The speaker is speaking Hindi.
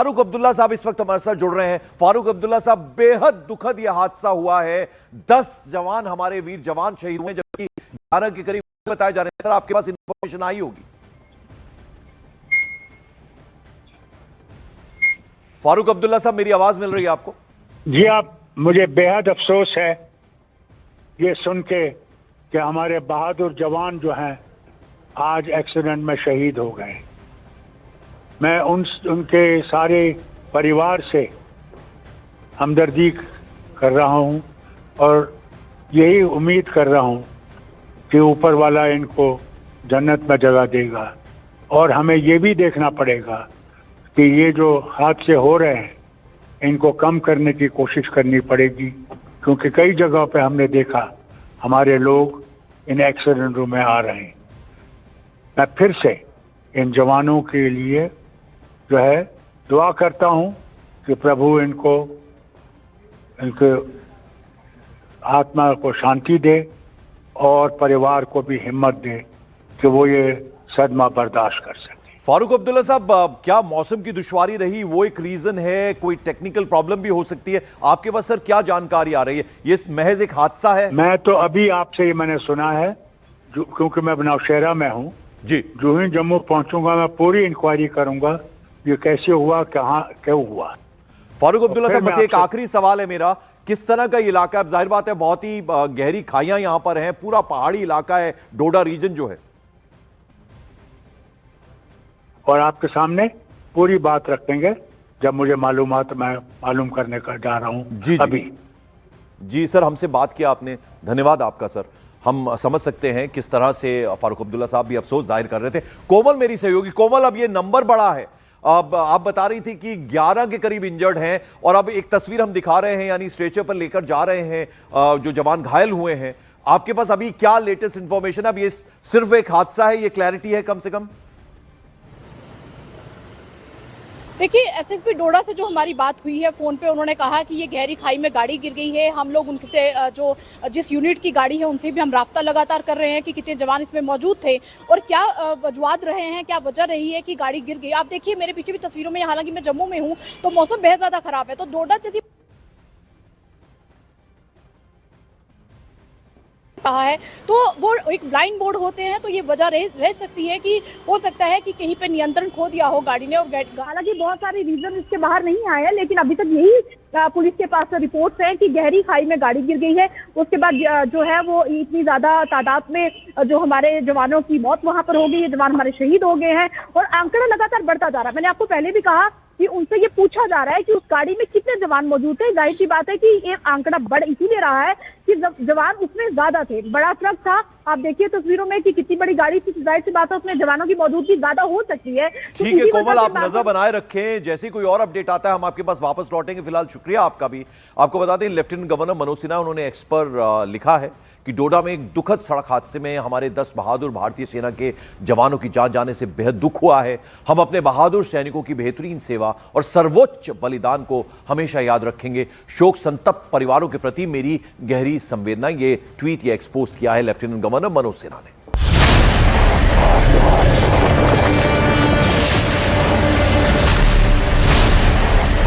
फारूक अब्दुल्ला साहब इस वक्त हमारे साथ जुड़ रहे हैं। फारूक अब्दुल्ला साहब, बेहद दुखद यह हादसा हुआ है। 10 जवान, हमारे वीर जवान शहीद हुए, जबकि 11 के करीब बताए जा रहे हैं। सर, आपके पास इंफॉर्मेशन आई होगी। फारूक अब्दुल्ला साहब, मेरी आवाज मिल रही है आपको? जी, आप मुझे बेहद अफसोस है ये सुन के कि हमारे बहादुर जवान जो हैं आज एक्सीडेंट में शहीद हो गए। मैं उनके सारे परिवार से हमदर्दी कर रहा हूं और यही उम्मीद कर रहा हूं कि ऊपर वाला इनको जन्नत में जगह देगा। और हमें ये भी देखना पड़ेगा कि ये जो हादसे हो रहे हैं इनको कम करने की कोशिश करनी पड़ेगी, क्योंकि कई जगहों पे हमने देखा हमारे लोग इन एक्सीडेंटों में आ रहे हैं। मैं फिर से इन जवानों के लिए जो है दुआ करता हूं कि प्रभु इनके आत्मा को शांति दे और परिवार को भी हिम्मत दे कि वो ये सदमा बर्दाश्त कर सके। फारूक अब्दुल्ला साहब, क्या मौसम की दुश्वारी रही वो एक रीजन है? कोई टेक्निकल प्रॉब्लम भी हो सकती है? आपके पास सर क्या जानकारी आ रही है? ये महज एक हादसा है? मैं तो अभी आपसे ये मैंने सुना है, क्योंकि मैं नौशहरा में हूँ जी। जो ही जम्मू पहुंचूंगा मैं पूरी इंक्वायरी करूंगा ये कैसे हुआ, कहाँ क्यों हुआ। फारूक अब्दुल्ला साहब, बस एक आखिरी सवाल है मेरा। किस तरह का इलाका है? जाहिर बात है बहुत ही गहरी खाइयां यहां पर हैं, पूरा पहाड़ी इलाका है डोडा रीजन जो है। और आपके सामने पूरी बात रखेंगे जब मुझे मालूमात मैं मालूम करने का जा रहा हूं। जी अभी जी सर, हमसे बात किया आपने, धन्यवाद आपका सर। हम समझ सकते हैं किस तरह से फारूक अब्दुल्ला साहब भी अफसोस जाहिर कर रहे थे। कोमल मेरी सहयोगी। कोमल, अब ये नंबर बड़ा है। अब आप बता रही थी कि 11 के करीब इंजर्ड हैं और अब एक तस्वीर हम दिखा रहे हैं, यानी स्ट्रेचर पर लेकर जा रहे हैं जो जवान घायल हुए हैं। आपके पास अभी क्या लेटेस्ट इंफॉर्मेशन? अब ये सिर्फ एक हादसा है, ये क्लैरिटी है कम से कम? देखिए, एसएसपी डोडा से जो हमारी बात हुई है फ़ोन पे, उन्होंने कहा कि ये गहरी खाई में गाड़ी गिर गई है। हम लोग उनसे जो जिस यूनिट की गाड़ी है उनसे भी हम राफ्ता लगातार कर रहे हैं कि कितने जवान इसमें मौजूद थे और क्या वजूहात रहे हैं, क्या वजह रही है कि गाड़ी गिर गई। आप देखिए मेरे पीछे भी तस्वीरों में, हालांकि मैं जम्मू में हूँ तो मौसम बेहद ज़्यादा ख़राब है, तो डोडा जैसी रहा है तो वो एक ब्लाइंड बोर्ड होते हैं, तो ये वजह रह सकती है कि हो सकता है कि कहीं पे नियंत्रण खो दिया हो गाड़ी ने। और हालांकि बहुत सारे रीजन इसके बाहर नहीं आए हैं, लेकिन अभी तक यही पुलिस के पास रिपोर्ट्स हैं कि गहरी खाई में गाड़ी गिर गई है। उसके बाद जो है वो इतनी ज्यादा तादाद में जो हमारे जवानों की मौत वहां पर हो गई है, जवान हमारे शहीद हो गए हैं और आंकड़ा लगातार बढ़ता जा रहा है। मैंने आपको पहले भी कहा कि उनसे ये पूछा जा रहा है कि उस गाड़ी में कितने जवान मौजूद थे। जाहिर सी बात है कि ये आंकड़ा बढ़ इसीलिए रहा है कि जवान उसमें ज्यादा थे, बड़ा ट्रक था। आप देखिए तस्वीरों में कि कितनी बड़ी गाड़ी थी, जाहिर सी बात है उसमें जवानों की मौजूदगी ज्यादा हो सकती है। ठीक है कोमल, आप नजर बनाए रखें, जैसे कोई और अपडेट आता है हम आपके पास वापस लौटेंगे। फिलहाल शुक्रिया आपका भी। आपको बता दें, लेफ्टिनेंट गवर्नर मनोज सिन्हा, उन्होंने एक्स पर लिखा है कि डोडा में एक दुखद सड़क हादसे में हमारे 10 बहादुर भारतीय सेना के जवानों की जान जाने से बेहद दुख हुआ है। हम अपने बहादुर सैनिकों की बेहतरीन सेवा और सर्वोच्च बलिदान को हमेशा याद रखेंगे। शोक संतप्त परिवारों के प्रति मेरी गहरी संवेदना। ये ट्वीट या एक्सपोज किया है लेफ्टिनेंट गवर्नर मनोज सिन्हा ने।